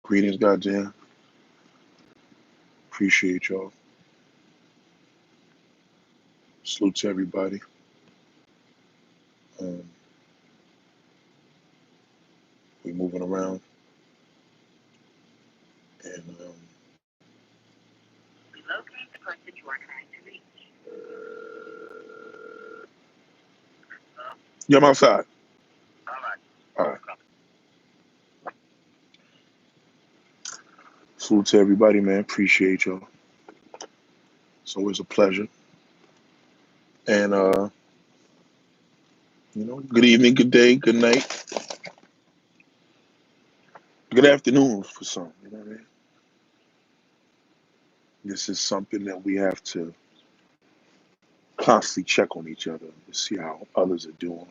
Greetings, goddamn. Appreciate y'all. Salute to everybody. Um, we moving around, and locate the person you are trying to reach. Yeah, I'm outside. All right. Salute to everybody, man. Appreciate y'all. It's always a pleasure. And good evening, good day, good night, good afternoon for some. You know what I mean? This is something that we have to constantly check on each other to see how others are doing.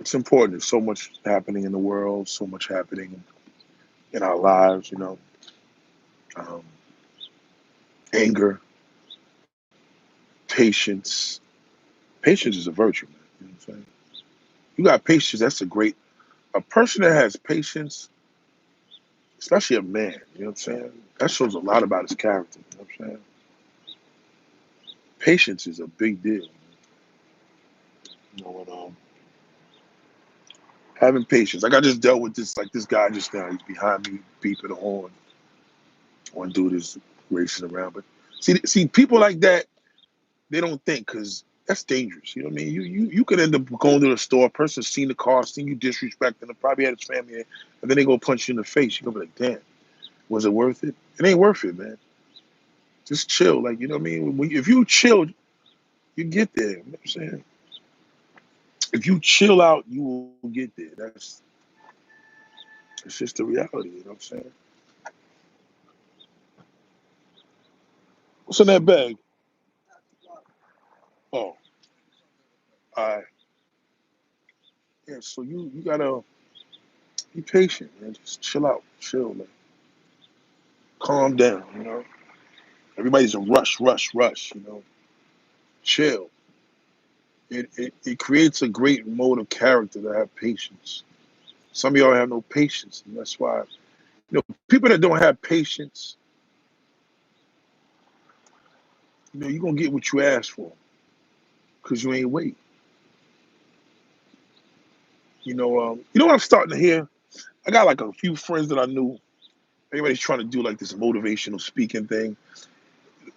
It's important. There's so much happening in the world, so much happening in our lives, um, anger, patience. Patience is a virtue, man. You know what I'm saying? You got patience, a person that has patience, especially a man, you know what I'm saying? That shows a lot about his character, you know what I'm saying? Patience is a big deal. You know, and, having patience. Like I just dealt with this guy just now. He's behind me, beeping the horn. One dude is racing around. But see, people like that, they don't think because that's dangerous. You know what I mean? You could end up going to the store, a person seen the car, seen you disrespecting him, probably had his family there, and then they go punch you in the face. You go be like, damn, was it worth it? It ain't worth it, man. Just chill. Like, you know what I mean? If you chill, you get there. You know what I'm saying? If you chill out, you will get there. It's just the reality, you know what I'm saying? What's in that bag? Oh, all right. Yeah, so you gotta be patient, man. Just chill out, chill, man. Calm down, you know. Everybody's a rush, rush, rush, you know. Chill. It creates a great mode of character to have patience. Some of y'all have no patience, and that's why people that don't have patience, you're gonna get what you ask for because you ain't wait. What I'm starting to hear? I got like a few friends that I knew. Everybody's trying to do like this motivational speaking thing.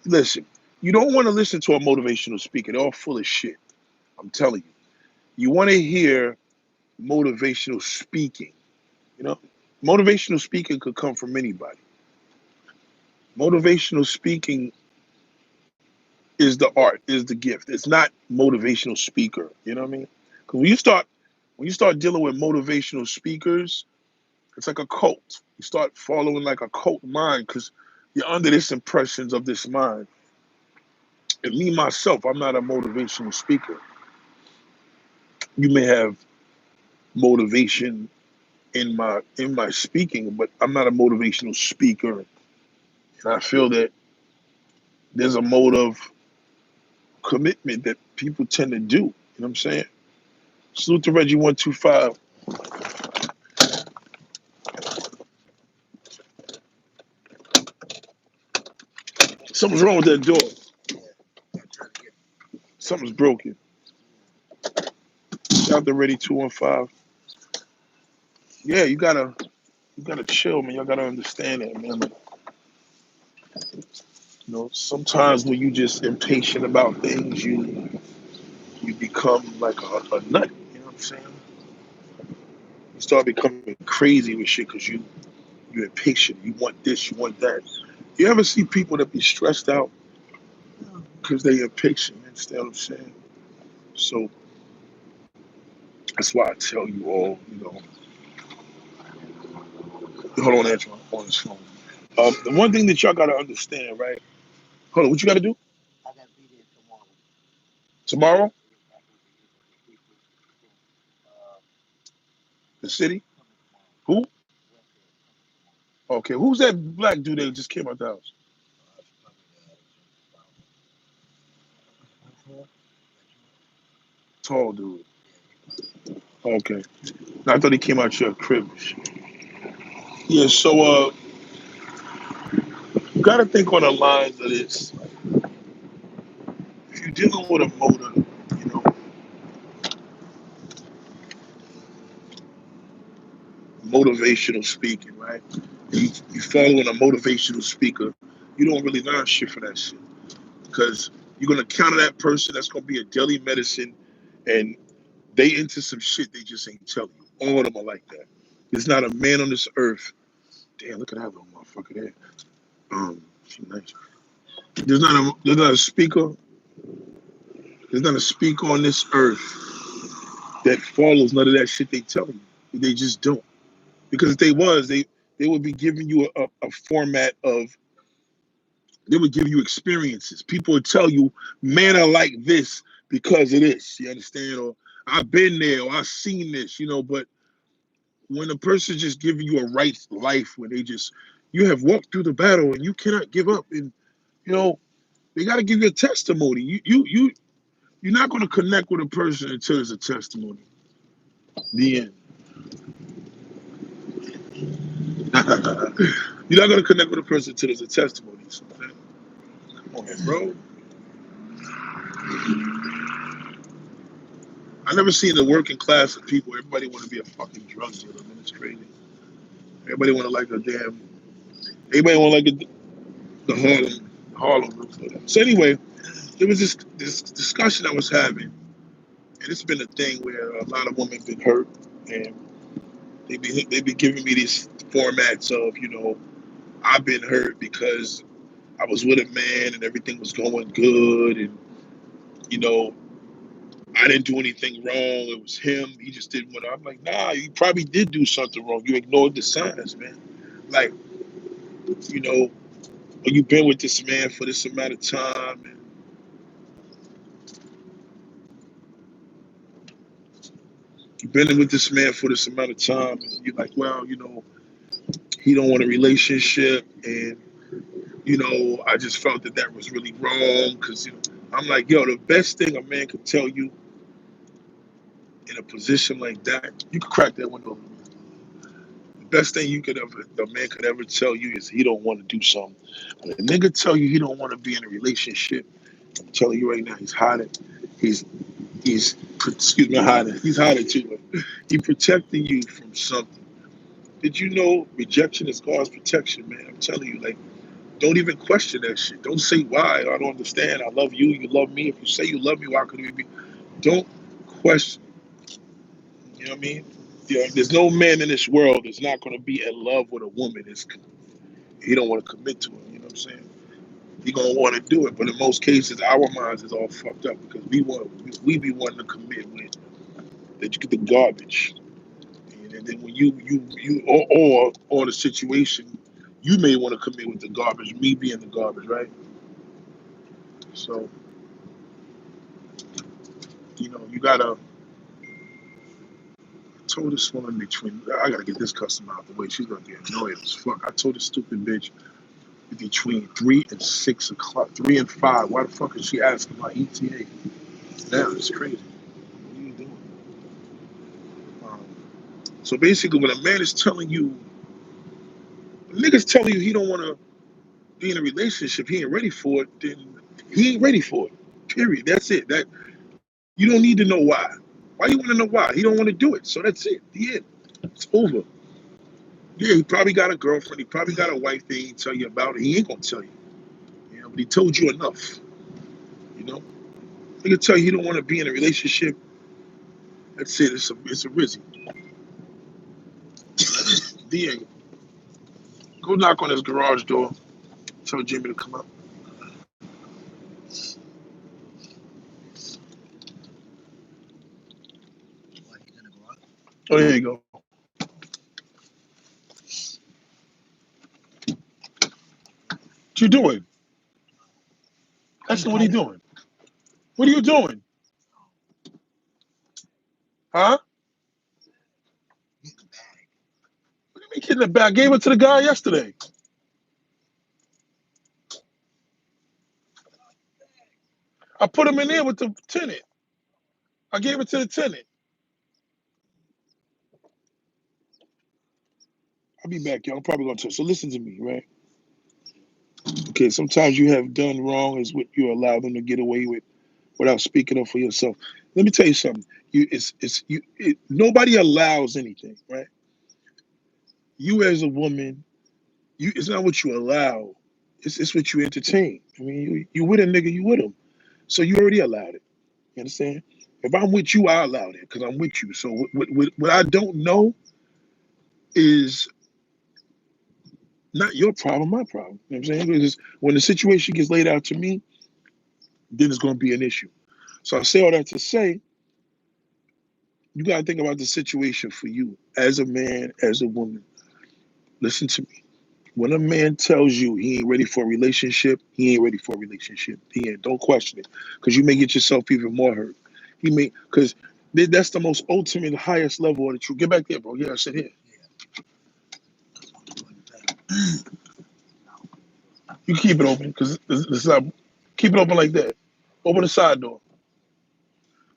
Listen, you don't want to listen to a motivational speaker. They're all full of shit. I'm telling you. You want to hear motivational speaking. You know, motivational speaking could come from anybody. Motivational speaking is the art, is the gift. It's not motivational speaker. You know what I mean? Because when you start dealing with motivational speakers, it's like a cult. You start following like a cult mind because you're under this impressions of this mind. And me myself, I'm not a motivational speaker. You may have motivation in my speaking, but I'm not a motivational speaker. And I feel that there's a mode of commitment that people tend to do. You know what I'm saying? Salute to Reggie 125. Something's wrong with that door. Something's broken. Shout out to Ready 215. Yeah, you gotta chill, man. Y'all gotta understand that, man. Like, sometimes when you just impatient about things, you become like a nut. You know what I'm saying? You start becoming crazy with shit because you're impatient. You want this, you want that. You ever see people that be stressed out because they impatient? You understand what I'm saying? So that's why I tell you all, hold on, Andrew, I'm on this phone. The one thing that y'all gotta understand, right? Hold on, what you gotta do tomorrow? The city? Who? Okay, who's that black dude that just came out the house? Tall dude. Okay. I thought he came out your crib. Yeah, so you gotta think on the lines of this. If you're dealing with a motor, you know, motivational speaking, right? You following a motivational speaker, you don't really learn shit for that shit. Because you're gonna counter that person that's gonna be a daily medicine and they into some shit they just ain't telling you. All of them are like that. There's not a man on this earth. Damn, look at that little motherfucker there. She nice. There's not a speaker. There's not a speaker on this earth that follows none of that shit they tell you. They just don't. Because if they was, they would be giving you a format of they would give you experiences. People would tell you, man, I like this because of this. You understand? Or I've been there, or I've seen this, you know, but when a person's just giving you a right life, when they just you have walked through the battle and you cannot give up, and you know they got to give you a testimony. You're not going to connect with a person until there's a testimony. The end. You're not going to connect with a person until there's a testimony. So, man, come on, bro. I never seen the working class of people. Everybody want to be a fucking drug dealer. Man, it's crazy. Everybody want to like a damn. Everybody want like the Harlem. So anyway, there was this discussion I was having, and it's been a thing where a lot of women been hurt, and they be giving me these formats of I've been hurt because I was with a man and everything was going good, and you know I didn't do anything wrong. It was him. He just didn't want to. I'm like, nah, you probably did do something wrong. You ignored the signs, man. Like, you know, you've been with this man for this amount of time, and you've been with this man for this amount of time, and you're like, well, he don't want a relationship, and I just felt that was really wrong because I'm like, yo, the best thing a man could tell you in a position like that, you could crack that window. The best thing a man could ever tell you is he don't want to do something. When a nigga tell you he don't want to be in a relationship, I'm telling you right now, he's hiding. He's excuse me, hiding. He's hiding too. But he's protecting you from something. Did you know rejection is God's protection, man? I'm telling you, like, don't even question that shit. Don't say why. I don't understand. I love you. You love me. If you say you love me, why could we be? Don't question. You know what I mean? There's no man in this world that's not going to be in love with a woman. He don't want to commit to her. You know what I'm saying? He gonna want to do it, but in most cases, our minds is all fucked up because we be wanting to commit with the garbage, and then when you or the situation, you may want to commit with the garbage. Me being the garbage, right? So you gotta. I told this woman between. I gotta get this customer out the way. She's gonna get annoyed as fuck. I told this stupid bitch between 3 and 6 o'clock, 3 and 5. Why the fuck is she asking my ETA? Now it's crazy. What are you doing? Um, so basically, when a man is telling you, niggas telling you he don't want to be in a relationship, he ain't ready for it, then he ain't ready for it. Period. That's it. That you don't need to know why. Why you want to know why? He don't want to do it. So that's it. The end. It's over. Yeah, he probably got a girlfriend. He probably got a wife that he ain't tell you about it. He ain't gonna tell you. But he told you enough. You know. He can tell you he don't want to be in a relationship. That's it. It's a rizzy. The end. Go knock on his garage door. Tell Jimmy to come up. Oh, there you go. What you doing? That's not what he doing. What are you doing? Huh? What do you mean getting the bag? I gave it to the guy yesterday. I put him in there with the tenant. I gave it to the tenant. I'll be back, y'all. I'm probably gonna talk. So listen to me, right? Okay, sometimes you have done wrong is what you allow them to get away with without speaking up for yourself. Let me tell you something. Nobody allows anything, right? You as a woman, it's not what you allow, it's what you entertain. I mean, you with a nigga, you with him. So you already allowed it. You understand? If I'm with you, I allowed it because I'm with you. So what I don't know is not your problem, my problem. You know what I'm saying? Because when the situation gets laid out to me, then it's going to be an issue. So I say all that to say, you got to think about the situation for you as a man, as a woman. Listen to me. When a man tells you he ain't ready for a relationship, he ain't ready for a relationship. He ain't. Don't question it, because you may get yourself even more hurt. He may, because that's the most ultimate, highest level of the truth. Get back there, bro. Yeah, I said here. You keep it open, because it's not. Keep it open like that. Open the side door.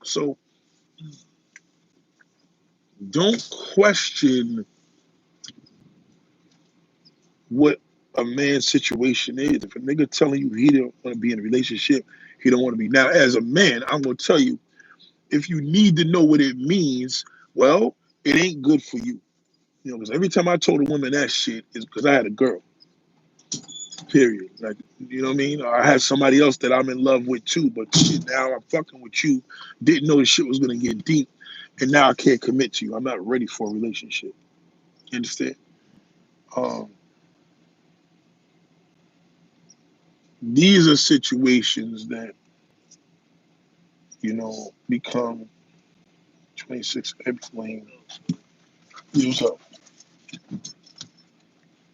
So don't question what a man's situation is. If a nigga telling you he don't want to be in a relationship, he don't want to be. Now, as a man, I'm gonna tell you, if you need to know what it means, well, it ain't good for you. You know, because every time I told a woman that shit is because I had a girl. Period. Like, you know what I mean? I had somebody else that I'm in love with too, but shit, now I'm fucking with you. Didn't know the shit was gonna get deep, and now I can't commit to you. I'm not ready for a relationship. You understand? Um, these are situations that become 26 explain. Use up.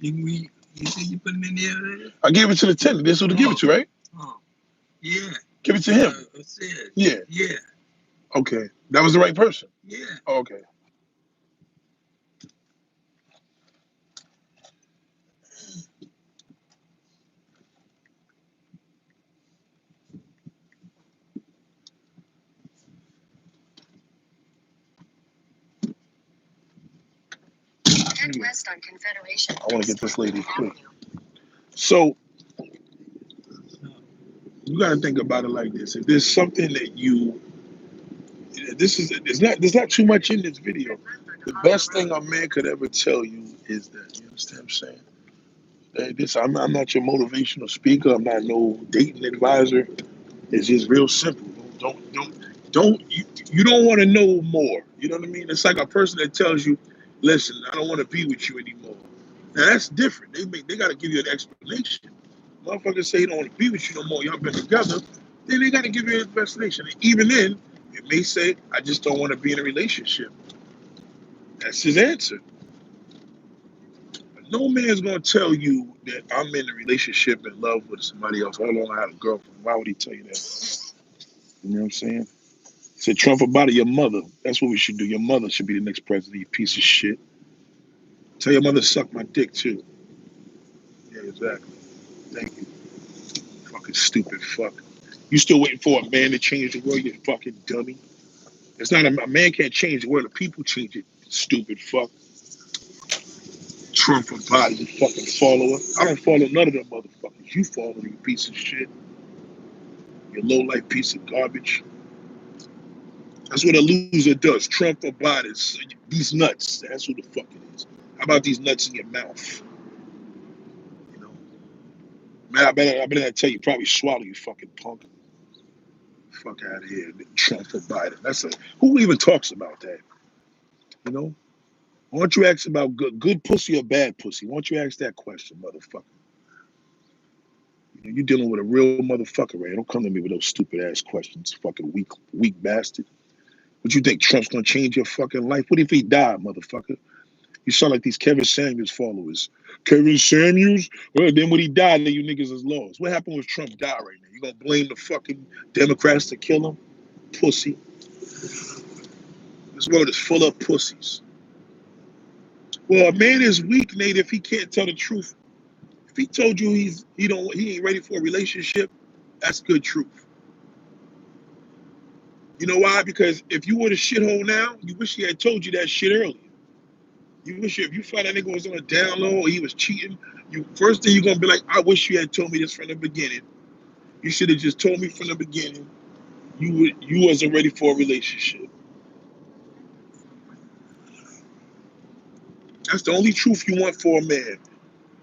You said you put him in there? I gave it to the tenant. This is who to give it to, right? Oh, yeah. Give it to him. I said. Yeah. Yeah. Okay. That was the right person? Yeah. Oh, okay. Head west on Confederation. I want to get this lady quick. So you got to think about it like this. If there's something that there's not too much in this video. The best thing a man could ever tell you is that, you understand what I'm saying? I'm not your motivational speaker. I'm not no dating advisor. It's just real simple. You don't want to know more. You know what I mean? It's like a person that tells you, listen, I don't want to be with you anymore. Now that's different. They got to give you an explanation. Motherfuckers say they don't want to be with you no more. Y'all been together. Then they got to give you an explanation. And even then, it may say, I just don't want to be in a relationship. That's his answer. No man's gonna tell you that I'm in a relationship in love with somebody else. How long I had a girlfriend? Why would he tell you that? You know what I'm saying? Said Trump about it, your mother. That's what we should do. Your mother should be the next president, you piece of shit. Tell your mother to suck my dick too. Yeah, exactly. Thank you. Fucking stupid fuck. You still waiting for a man to change the world, you fucking dummy. It's not a man can't change the world, the people change it, stupid fuck. Trump about it, you fucking follower. I don't follow none of them motherfuckers. You follow, you piece of shit. You low life piece of garbage. That's what a loser does. Trump or Biden. These nuts. That's what the fuck it is. How about these nuts in your mouth? You know, man. I better not tell you. Probably swallow, you fucking punk. Fuck out of here. Trump or Biden. Who even talks about that? You know. Why don't you ask about good pussy or bad pussy? Why don't you ask that question, motherfucker? You're dealing with a real motherfucker, right? Don't come to me with those stupid ass questions, fucking weak bastard. What you think Trump's gonna change your fucking life? What if he died, motherfucker? You sound like these Kevin Samuels followers. Kevin Samuels? Well, then when he died, then you niggas is lost. What happened when Trump died right now? You gonna blame the fucking Democrats to kill him? Pussy. This world is full of pussies. Well, a man is weak, Nate, if he can't tell the truth. If he told you he ain't ready for a relationship, that's good truth. You know why? Because if you were the shithole now, you wish he had told you that shit earlier. You wish if you find that nigga was on a down low or he was cheating, you first thing you're gonna be like, I wish you had told me this from the beginning. You should have just told me from the beginning. You wasn't ready for a relationship. That's the only truth you want for a man.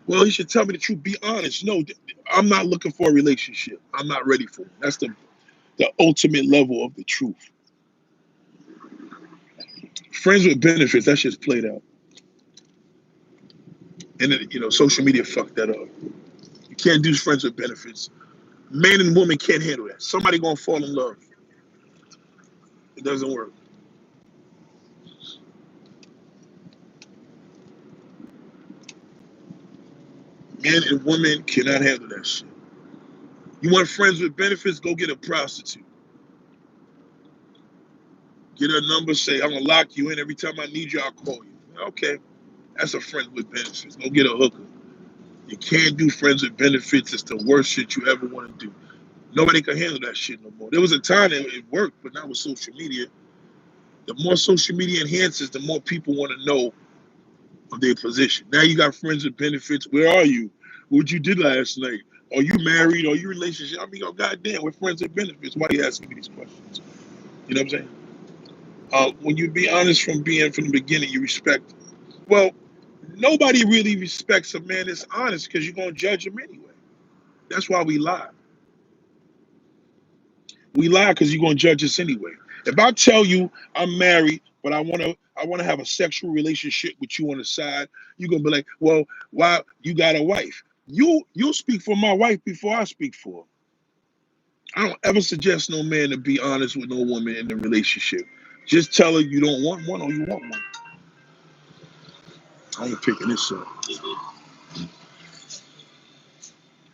Well, he should tell me the truth. Be honest. No, I'm not looking for a relationship. I'm not ready for it. That's the ultimate level of the truth. Friends with benefits, that shit's played out. And then, social media fucked that up. You can't do friends with benefits. Man and woman can't handle that. Somebody gonna fall in love. It doesn't work. Men and women cannot handle that shit. You want friends with benefits? Go get a prostitute. Get her number, say, I'm gonna lock you in. Every time I need you, I'll call you. Okay, that's a friend with benefits. Go get a hooker. You can't do friends with benefits. It's the worst shit you ever want to do. Nobody can handle that shit no more. There was a time that it worked, but not with social media. The more social media enhances, the more people want to know of their position. Now you got friends with benefits. Where are you? What you did last night? Are you married? Are you in a relationship? I mean, oh goddamn, we're friends with benefits. Why are you asking me these questions? You know what I'm saying? When you be honest from the beginning, you respect. Well, nobody really respects a man that's honest because you're gonna judge him anyway. That's why we lie. We lie because you're gonna judge us anyway. If I tell you I'm married, but I wanna have a sexual relationship with you on the side, you're gonna be like, well, why you got a wife? You'll speak for my wife before I speak for her. I don't ever suggest no man to be honest with no woman in the relationship. Just tell her you don't want one or you want one. I ain't picking this up.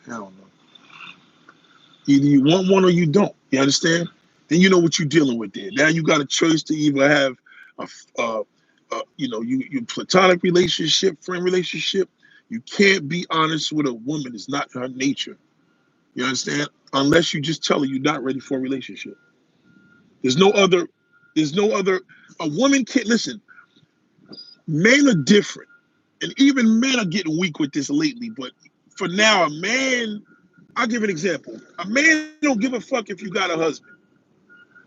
Hell no. Either you want one or you don't. You understand? Then you know what you're dealing with there. Now you got a choice to either have you platonic relationship, friend relationship. You can't be honest with a woman. It's not her nature. You understand? Unless you just tell her you're not ready for a relationship. There's no other. There's no other. A woman can't listen. Men are different, and even men are getting weak with this lately. But for now, a man. I'll give an example. A man don't give a fuck if you got a husband.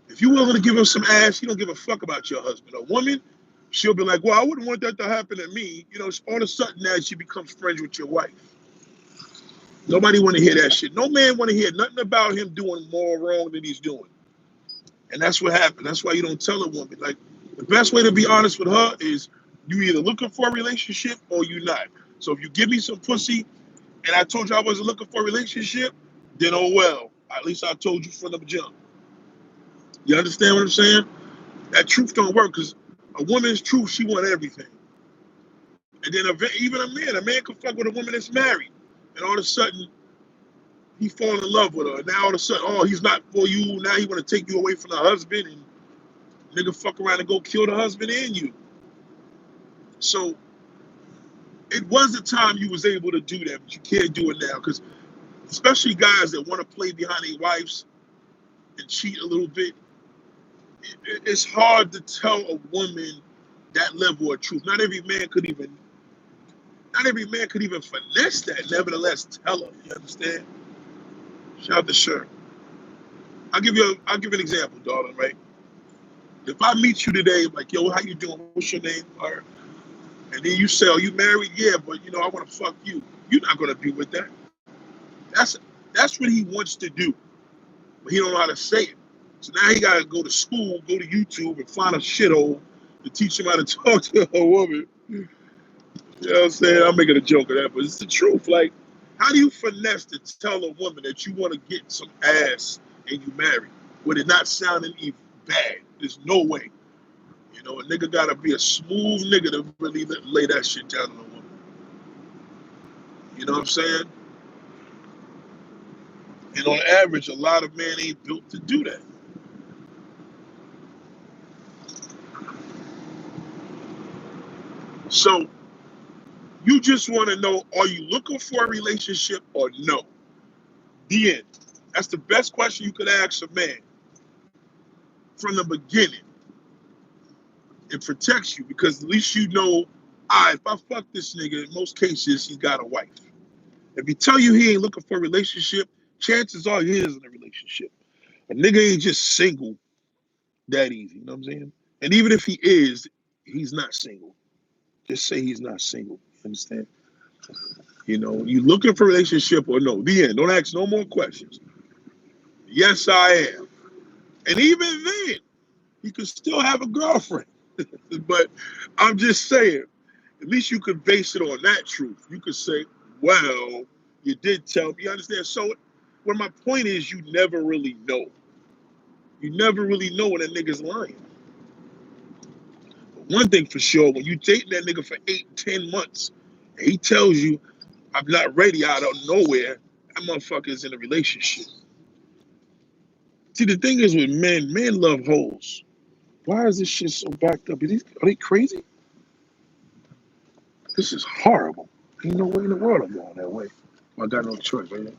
If you're willing to give him some ass, he don't give a fuck about your husband. A woman, she'll be like, well, I wouldn't want that to happen to me. All of a sudden now she becomes friends with your wife. Nobody want to hear that shit. No man want to hear nothing about him doing more wrong than he's doing. And that's what happened. That's why you don't tell a woman. Like, the best way to be honest with her is you either looking for a relationship or you not. So if you give me some pussy and I told you I wasn't looking for a relationship, then oh well. At least I told you from the jump. You understand what I'm saying? That truth don't work because a woman's truth, she want everything. And then even a man can fuck with a woman that's married. And all of a sudden, he fall in love with her. And now all of a sudden, oh, he's not for you. Now he want to take you away from the husband and nigga fuck around and go kill the husband and you. So it was a time you was able to do that, but you can't do it now. Because especially guys that want to play behind their wives and cheat a little bit, it's hard to tell a woman that level of truth. Not every man could even finesse that. Nevertheless, tell her. You understand? Shout out to Sher. I'll give an example, darling. Right? If I meet you today, like, yo, how you doing? What's your name? Or, and then you say, "Are you married?" Yeah, but I want to fuck you. You're not gonna be with that. That's that's what he wants to do, but he don't know how to say it. So now he gotta go to school, go to YouTube, and find a shithole to teach him how to talk to a woman. You know what I'm saying? I'm making a joke of that, but it's the truth. Like, how do you finesse to tell a woman that you want to get some ass and you married with it not sounding even bad? There's no way. A nigga gotta be a smooth nigga to really lay that shit down on a woman. You know what I'm saying? And on average, a lot of men ain't built to do that. So you just want to know, are you looking for a relationship or no? The end. That's the best question you could ask a man from the beginning. It protects you because at least you know if I fuck this nigga, in most cases, he's got a wife. If he tell you he ain't looking for a relationship, chances are he is in a relationship. A nigga ain't just single that easy, you know what I'm saying? And even if he is, he's not single. Just say he's not single. You understand? You know, you looking for a relationship or no? The end. Don't ask no more questions. Yes, I am. And even then, you can still have a girlfriend. But I'm just saying, at least you could base it on that truth. You could say, well, you did tell me. You understand? So, what my point is, you never really know. You never really know when a nigga's lying. But one thing for sure, when you dating that nigga for 8, 10 months, and he tells you, I'm not ready out of nowhere, that motherfucker is in a relationship. See, the thing is with men love hoes. Why is this shit so backed up? Are they crazy? This is horrible. Ain't no way in the world I'm going that way. I got no choice, right?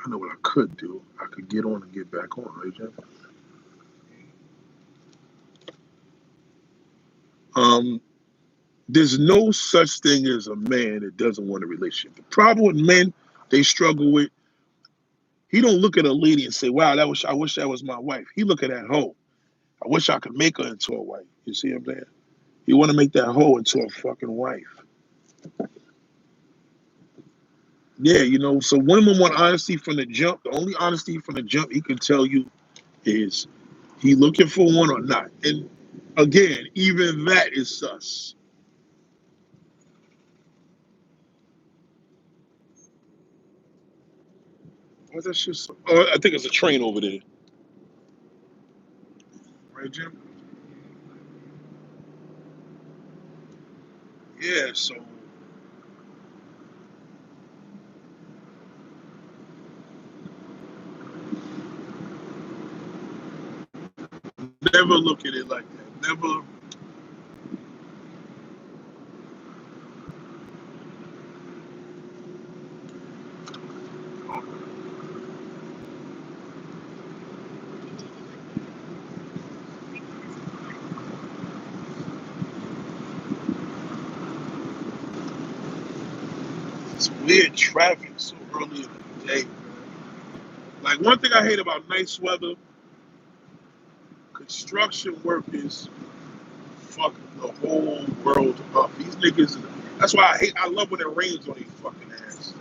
I know what I could do. I could get on and get back on, right, Jeff? There's no such thing as a man that doesn't want a relationship. The problem with men they struggle with, he don't look at a lady and say, wow, I wish that was my wife. He look at that hoe. I wish I could make her into a wife. You see what I'm saying? You want to make that hoe into a fucking wife. Yeah, you know, so women want honesty from the jump. The only honesty from the jump he can tell you is he looking for one or not. And again, even that is sus. What's that shit? Oh, I think it's a train over there. Right, Jim? Yeah, so never look at it like that. It's weird traffic so early in the day. Like one thing I hate about nice weather, construction workers fuck the whole world up. These niggas, that's why I love when it rains on these fucking ass.